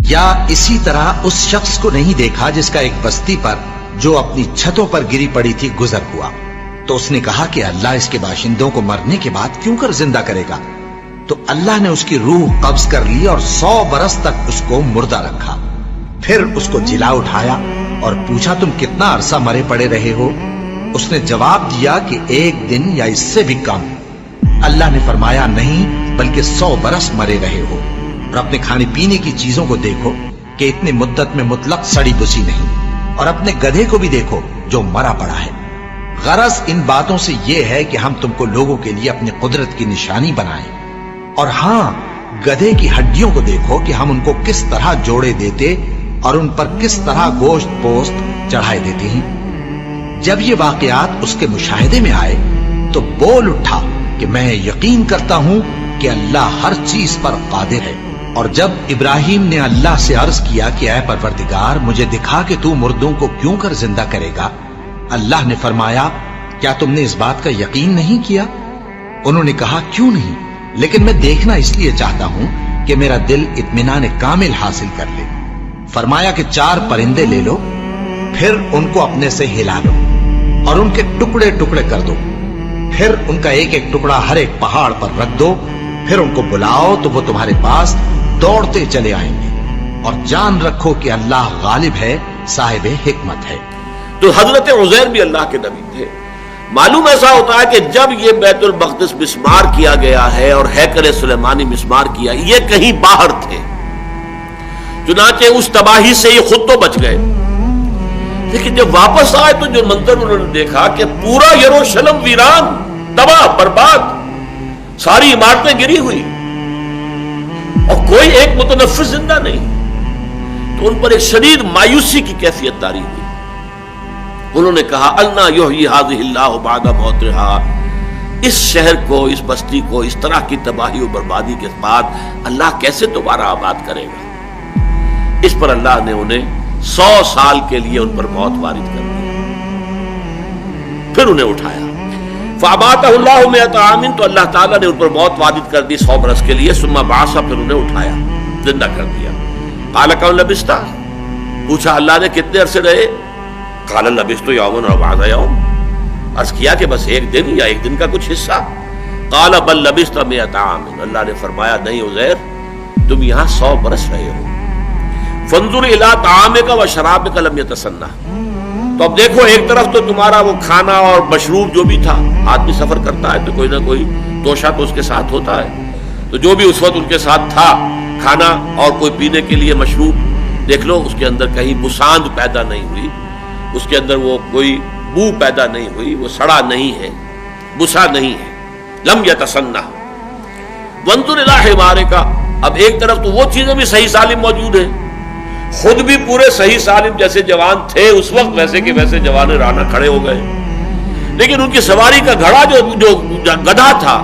یا اسی طرح اس شخص کو نہیں دیکھا جس کا ایک بستی پر جو اپنی چھتوں پر گری پڑی تھی گزر ہوا، تو اس نے کہا کہ اللہ اس کے باشندوں کو مرنے کے بعد کیوں کر زندہ کرے گا؟ تو اللہ نے اس کی روح قبض کر لی اور 100 برس تک اس کو مردہ رکھا۔ پھر اس کو جلا اٹھایا اور پوچھا تم کتنا عرصہ مرے پڑے رہے ہو؟ اس نے جواب دیا کہ 1 دن یا اس سے بھی کم۔ اللہ نے فرمایا نہیں بلکہ 100 برس مرے رہے ہو، اور اپنے کھانے پینے کی چیزوں کو دیکھو کہ اتنی مدت میں مطلق سڑی بسی نہیں، اور اپنے گدھے کو بھی دیکھو جو مرا پڑا ہے۔ غرض ان باتوں سے یہ ہے کہ ہم تم کو لوگوں کے لیے اپنی قدرت کی نشانی بنائیں، اور ہاں گدھے کی ہڈیوں کو دیکھو کہ ہم ان کو کس طرح جوڑے دیتے اور ان پر کس طرح گوشت پوست چڑھائے دیتے ہیں۔ جب یہ واقعات اس کے مشاہدے میں آئے تو بول اٹھا کہ میں یقین کرتا ہوں کہ اللہ ہر چیز پر قادر ہے۔ اور جب ابراہیم نے اللہ سے عرض کیا کہ اے پروردگار مجھے دکھا کہ تو مردوں کو کیوں کر زندہ کرے گا، اللہ نے فرمایا کیا تم نے اس بات کا یقین نہیں کیا؟ انہوں نے کہا کیوں نہیں، لیکن میں دیکھنا اس لیے چاہتا ہوں کہ میرا دل اطمینان کامل حاصل کر لے۔ فرمایا کہ 4 پرندے لے لو، پھر ان کو اپنے سے ہلا لو اور ان کے ٹکڑے ٹکڑے کر دو، پھر ان کا ایک ایک ٹکڑا ہر ایک پہاڑ پر رکھ دو، پھر ان کو بلاؤ تو وہ تمہارے پاس دوڑتے چلے آئیں گے، اور جان رکھو کہ اللہ غالب ہے، صاحب حکمت ہے۔ تو حضرت عزیر بھی اللہ کے نبی تھے۔ معلوم ایسا ہوتا ہے کہ جب یہ بیت المقدس مسمار کیا گیا ہے اور ہیکل سلیمانی مسمار کیا، یہ کہیں باہر تھے، چنانچہ اس تباہی سے یہ خود تو بچ گئے، لیکن جب واپس آئے تو جو منظر انہوں نے دیکھا کہ پورا یروشلم ویران، تباہ برباد، ساری عمارتیں گری ہوئی اور کوئی ایک متنفس زندہ نہیں، تو ان پر ایک شدید مایوسی کی کیفیت طاری ہوئی۔ انہوں نے کہا انا یحیی ھذہ اللہ بعد موتھا، اس شہر کو، اس بستی کو اس طرح کی تباہی و بربادی کے بعد اللہ کیسے دوبارہ آباد کرے گا؟ اس پر اللہ نے انہیں 100 سال کے لیے ان پر موت وارد کر دی، پھر انہیں اٹھایا۔ فَأَمَاتَهُ اللَّهُ مِئَةَ عَامٍ، تو اللہ تعالیٰ نے ان پر موت وارد کر دی 100 برس کے لیے۔ ثم بعث، پھر انہیں اٹھایا، زندہ کر دیا۔ قال كم لبثت، پوچھا اللہ نے کتنے عرصے رہے؟ قال لبثت يوما أو بعض يوم، عرض کیا کہ بس 1 دن یا 1 دن کا کچھ حصہ۔ قال بل لبثت 100 عام، اللہ نے فرمایا نہیں عزیر، تم یہاں 100 برس رہے ہو۔ فانظر الى طعامك وشرابك لم يتسنى، تو اب دیکھو ایک طرف تو تمہارا وہ کھانا اور مشروب جو بھی تھا، آدمی سفر کرتا ہے تو کوئی نہ کوئی توشہ تو اس کے ساتھ ہوتا ہے، تو جو بھی اس وقت ان کے ساتھ تھا کھانا اور کوئی پینے کے لیے مشروب، دیکھ لو اس کے اندر کہیں بساند پیدا نہیں ہوئی، اس کے اندر وہ کوئی بو پیدا نہیں ہوئی، وہ سڑا نہیں ہے، بسا نہیں ہے، لم یتسنى۔ وانظر الى حمارك، اب ایک طرف تو وہ چیزیں بھی صحیح سالم موجود ہیں، خود بھی پورے صحیح سالم جیسے جوان تھے اس وقت ویسے کہ ویسے جوان رانا کھڑے ہو گئے، لیکن ان کی سواری کا گھڑا جو گدھا تھا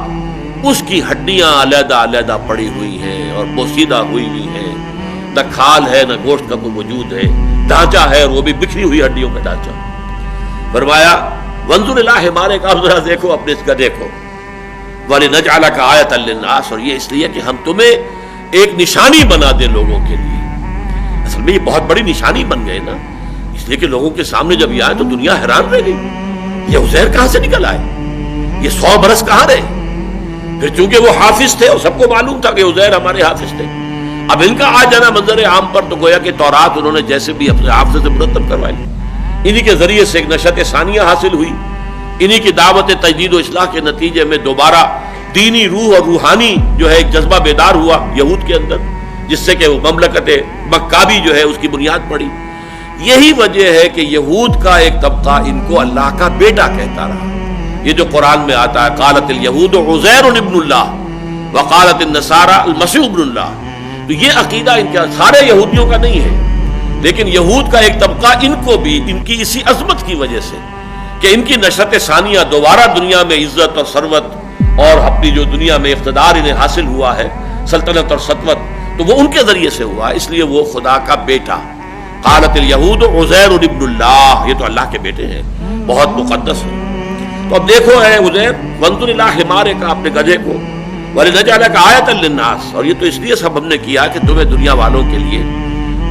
اس کی ہڈیاں علیحدہ علیحدہ پڑی ہوئی ہیں اور بوسیدہ ہوئی ہوئی ہیں، نہ کھال ہے نہ گوشت کا کوئی وجود ہے، ڈھانچہ ہے اور وہ بھی بکھری ہوئی ہڈیوں کا ڈھانچہ۔ فرمایا وانظر الی حمارک، اب ذرا دیکھو اپنے اس گدھے کو، وَلِنَجْعَلَكَ آیَةً لِلنَّاسِ، اور یہ اس لیے کہ ہم تمہیں ایک نشانی بنا دیں لوگوں کے لیے۔ اصل میں یہ بہت بڑی نشانی بن گئے نا، اس لیے کہ لوگوں کے سامنے جب یہ آئے تو دنیا حیران رہ گئی، یہ عزیر کہاں سے نکل آئے، یہ 100 برس کہاں رہے؟ پھر چونکہ وہ حافظ تھے اور سب کو معلوم تھا کہ عزیر ہمارے حافظ تھے، اب ان کا آ جانا منظر عام پر تو گویا کہ تورات انہوں نے جیسے بھی اپنے حافظ سے مرتب کروائی، انہی کے ذریعے سے ایک نشأت ثانیہ حاصل ہوئی، انہی کی دعوت تجدید و اصلاح کے نتیجے میں دوبارہ دینی روح اور روحانی جو ہے ایک جذبہ بیدار ہوا یہود کے اندر، جس سے کہ وہ مملکت مکابی جو ہے اس کی بنیاد پڑی۔ یہی وجہ ہے کہ یہود کا ایک طبقہ ان کو اللہ کا بیٹا کہتا رہا، یہ جو قرآن میں آتا ہے قالت الیہود عزیر ابن اللہ وقالت النصارى المسیح ابن اللہ، تو یہ عقیدہ ان کا سارے یہودیوں کا نہیں ہے، لیکن یہود کا ایک طبقہ ان کو بھی ان کی اسی عظمت کی وجہ سے کہ ان کی نشأت ثانیہ دوبارہ دنیا میں عزت اور ثروت اور اپنی جو دنیا میں اقتدار انہیں حاصل ہوا ہے، سلطنت اور سطوت، تو وہ ان کے ذریعے سے ہوا، اس لیے وہ خدا کا بیٹا۔ قالت الیہود عزیر ابن اللہ، یہ تو اللہ کے بیٹے ہیں، بہت مقدس ہے۔ تو اب دیکھو اے عزیر، وانظر الی حمارک، اپنے گدھے کو، وَلِنَجْعَلَكَ آیَةً لِلنَّاسِ، اور یہ تو اس لیے سب ہم نے کیا کہ تمہیں دنیا والوں کے لیے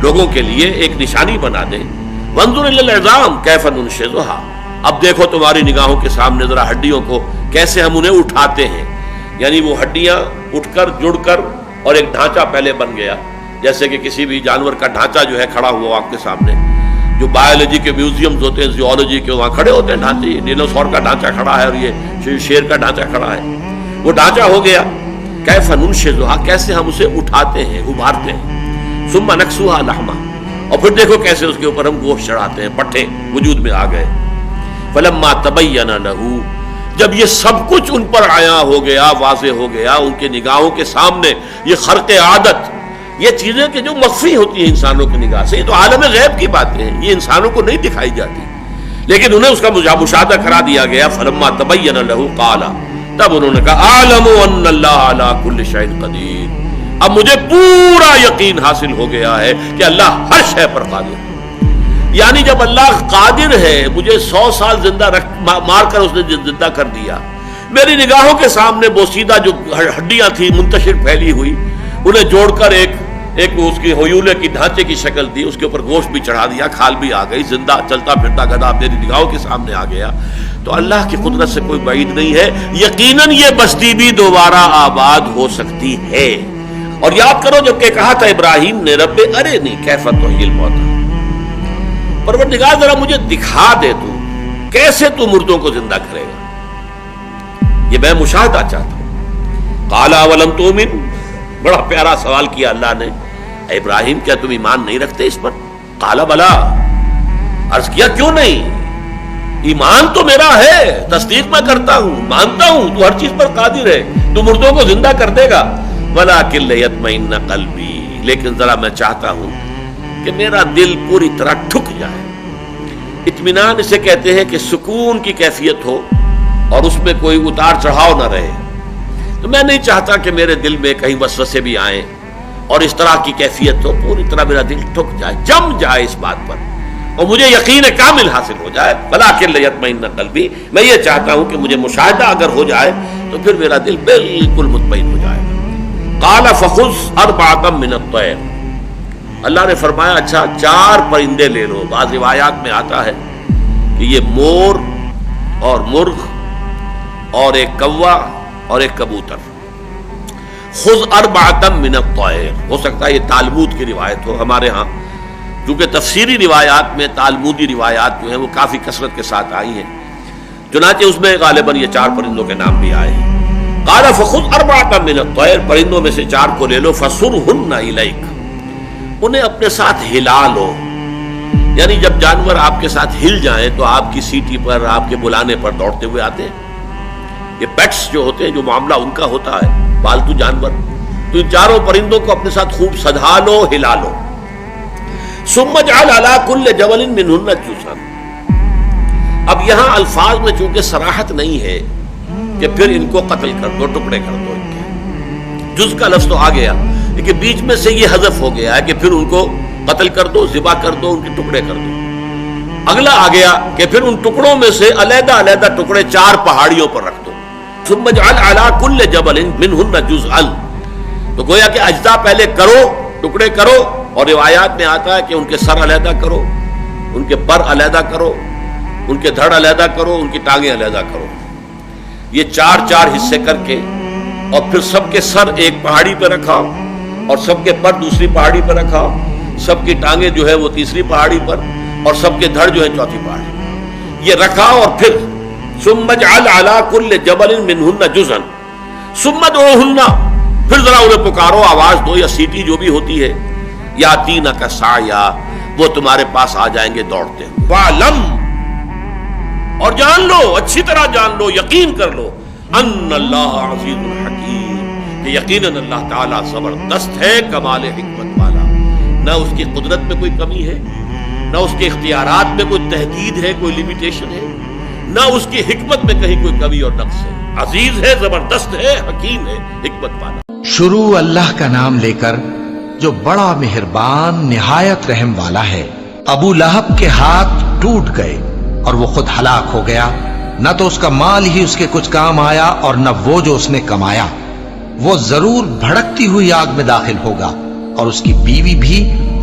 لوگوں کے لیے ایک نشانی بنا دے. وانظر الی العظام کیف ننشزھا، اب دیکھو تمہاری نگاہوں کے سامنے ذرا ہڈیوں کو کیسے ہم انہیں اٹھاتے ہیں. یعنی وہ ہڈیاں اٹھ کر جڑ کر اور ایک ڈھانچہ پہلے بن گیا، جیسے کہ کسی بھی جانور کا ڈھانچہ جو ہے کھڑا ہوا آپ کے سامنے. جو بایولوجی کے میوزیمز ہوتے ہیں، زیولوجی کے، وہاں کھڑے ہوتے ہیں ڈھانچے. ڈینوسور کا ڈھانچہ کھڑا ہے اور یہ شیر کا ڈھانچہ کھڑا ہے. وہ ڈھانچہ ہو گیا. کیف ننشزھا، کیسے ہم اسے اٹھاتے ہیں، ابھارتے ہیں. ثم نکسوھا لحما، اور پھر دیکھو کیسے اس کے اوپر ہم گوشت چڑھاتے ہیں، پٹھے وجود میں آ گئے. فلما تبین لہ، جب یہ سب کچھ ان پر عیاں ہو گیا، واضح ہو گیا ان کے نگاہوں کے سامنے، یہ خرق عادت، یہ چیزیں کہ جو مخفی ہوتی ہیں انسانوں کی نگاہ سے، یہ تو عالم غیب کی باتیں ہیں، یہ انسانوں کو نہیں دکھائی جاتی، لیکن انہیں اس کا مشاہدہ کرا دیا گیا. فلما تبین لہ قال، تب انہوں نے کہا اعلم ان اللہ علی کل شیء قدیر، اب مجھے پورا یقین حاصل ہو گیا ہے کہ اللہ ہر شے پر قادر ہے. یعنی جب اللہ قادر ہے، مجھے 100 سال زندہ مار کر اس نے زندہ کر دیا، میری نگاہوں کے سامنے بوسیدہ جو ہڈیاں تھیں منتشر پھیلی ہوئی، انہیں جوڑ کر ایک اس کی ہیولے کی ڈھانچے کی شکل دی، اس کے اوپر گوشت بھی چڑھا دیا، کھال بھی آ گئی، زندہ چلتا پھرتا گدھا میری نگاہوں کے سامنے آ گیا. تو اللہ کی قدرت سے کوئی بعید نہیں ہے. یقیناً یہ بستی بھی دوبارہ آباد ہو سکتی ہے. اور یاد کرو جب کہ کہا تھا ابراہیم نے رب ارنی کیف تحیی الموتیٰ، پروردگار ذرا مجھے دکھا دے تو کیسے تو مردوں کو زندہ کرے گا، یہ میں مشاہدہ چاہتا ہوں. قال اولم تؤمن، بڑا پیارا سوال کیا اللہ نے. اے ابراہیم کیا تم ایمان نہیں رکھتے اس پر؟ قال بلا، عرض کیا کیوں نہیں، ایمان تو میرا ہے، تصدیق میں کرتا ہوں، مانتا ہوں تو ہر چیز پر قادر ہے، تو مردوں کو زندہ کر دے گا. ولکن لیطمئن قلبی، لیکن ذرا میں چاہتا ہوں کہ میرا دل پوری طرح ٹھک جائے. اطمینان اسے کہتے ہیں کہ سکون کی کیفیت ہو اور اس میں کوئی اتار چڑھاؤ نہ رہے. تو میں نہیں چاہتا کہ میرے دل میں کہیں وسوسے بھی آئیں اور اس طرح کی کیفیت ہو، پوری طرح میرا دل ٹھک جائے، جم جائے اس بات پر اور مجھے یقین کامل حاصل ہو جائے. ولکن لیطمئن قلبی، میں یہ چاہتا ہوں کہ مجھے مشاہدہ اگر ہو جائے تو پھر میرا دل بالکل مطمئن ہو جائے. قال فخذ اربعۃ من الطیر، اللہ نے فرمایا اچھا 4 پرندے لے لو. بعض روایات میں آتا ہے کہ یہ مور اور مرغ اور ایک کوا اور ایک کبوتر. خذ اربعۃ من الطیر، ہو سکتا ہے یہ تالمود کی روایت ہو. ہمارے ہاں کیونکہ تفسیری روایات میں تالمودی روایات جو ہیں وہ کافی کثرت کے ساتھ آئی ہیں، چنانچہ اس میں غالباً یہ 4 پرندوں کے نام بھی آئے ہیں. قال فخذ اربعۃ من الطیر، پرندوں میں سے 4 کو لے لو. فصرہن الیک، انہیں اپنے ساتھ ہلا لو. یعنی جب جانور آپ کے ساتھ ہل جائیں تو آپ کی سیٹی پر، آپ کے بلانے پر دوڑتے ہوئے آتے ہیں. یہ پیٹس جو ہوتے ہیں، جو معاملہ ان کا ہوتا ہے، پالتو جانور، تو ان 4 پرندوں کو اپنے ساتھ خوب سجا لو، ہلا لو. ثم اجعل علی کل جبل منہن جزءا، اب یہاں الفاظ میں چونکہ صراحت نہیں ہے کہ پھر ان کو قتل کر دو، ٹکڑے کر دو. ان کے جز کا لفظ تو آ گیا لیکن بیچ میں سے یہ حذف ہو گیا ہے کہ پھر ان کو قتل کر دو، ذبح کر دو، ان کے ٹکڑے کر دو. اگلا آ گیا کہ پھر ان ٹکڑوں میں سے علیحدہ علیحدہ ٹکڑے 4 پہاڑیوں پر رکھ دو. ثم اجعل علی کل جبل منہن جزءا، تو گویا کہ اجزاء پہلے کرو، ٹکڑے کرو، اور روایات میں آتا ہے کہ ان کے سر علیحدہ کرو، ان کے پر علیحدہ کرو، ان کے دھڑ علیحدہ کرو، ان کی ٹانگیں علیحدہ کرو. یہ 4 حصے کر کے اور پھر سب کے سر ایک پہاڑی پہ رکھا اور سب کے پر دوسری پہاڑی پہ رکھا، سب کی ٹانگیں جو ہے وہ تیسری پہاڑی پر اور سب کے دھڑ جو ہے چوتھی پہاڑی، یہ رکھا. اور پھر ثم اجعل علی کل جبل منہن جزءا ثم ادعوہن، پھر ذرا انہیں پکارو، آواز دو یا سیٹی جو بھی ہوتی ہے. یاتینک سعیا، وہ تمہارے پاس آ جائیں گے دوڑتے. وعلم، اور جان لو، اچھی طرح جان لو، یقین کر لو، ان اللہ عزیز الحکیم، کہ یقیناً اللہ تعالیٰ زبردست ہے، کمال حکمت والا. نہ اس کی قدرت میں کوئی کمی ہے، نہ اس کے اختیارات میں کوئی تحدید ہے، کوئی لیمیٹیشن ہے، نہ اس کی حکمت میں کہیں کوئی کمی اور نقص ہے. عزیز ہے، زبردست ہے، حکیم ہے، حکمت والا. شروع اللہ کا نام لے کر جو بڑا مہربان نہایت رحم والا ہے. ابو لہب کے ہاتھ ٹوٹ گئے اور وہ خود ہلاک ہو گیا، نہ تو اس کا مال ہی اس کے کچھ کام آیا اور نہ وہ جو اس نے کمایا. وہ ضرور بھڑکتی ہوئی آگ میں داخل ہوگا اور اس کی بیوی بھی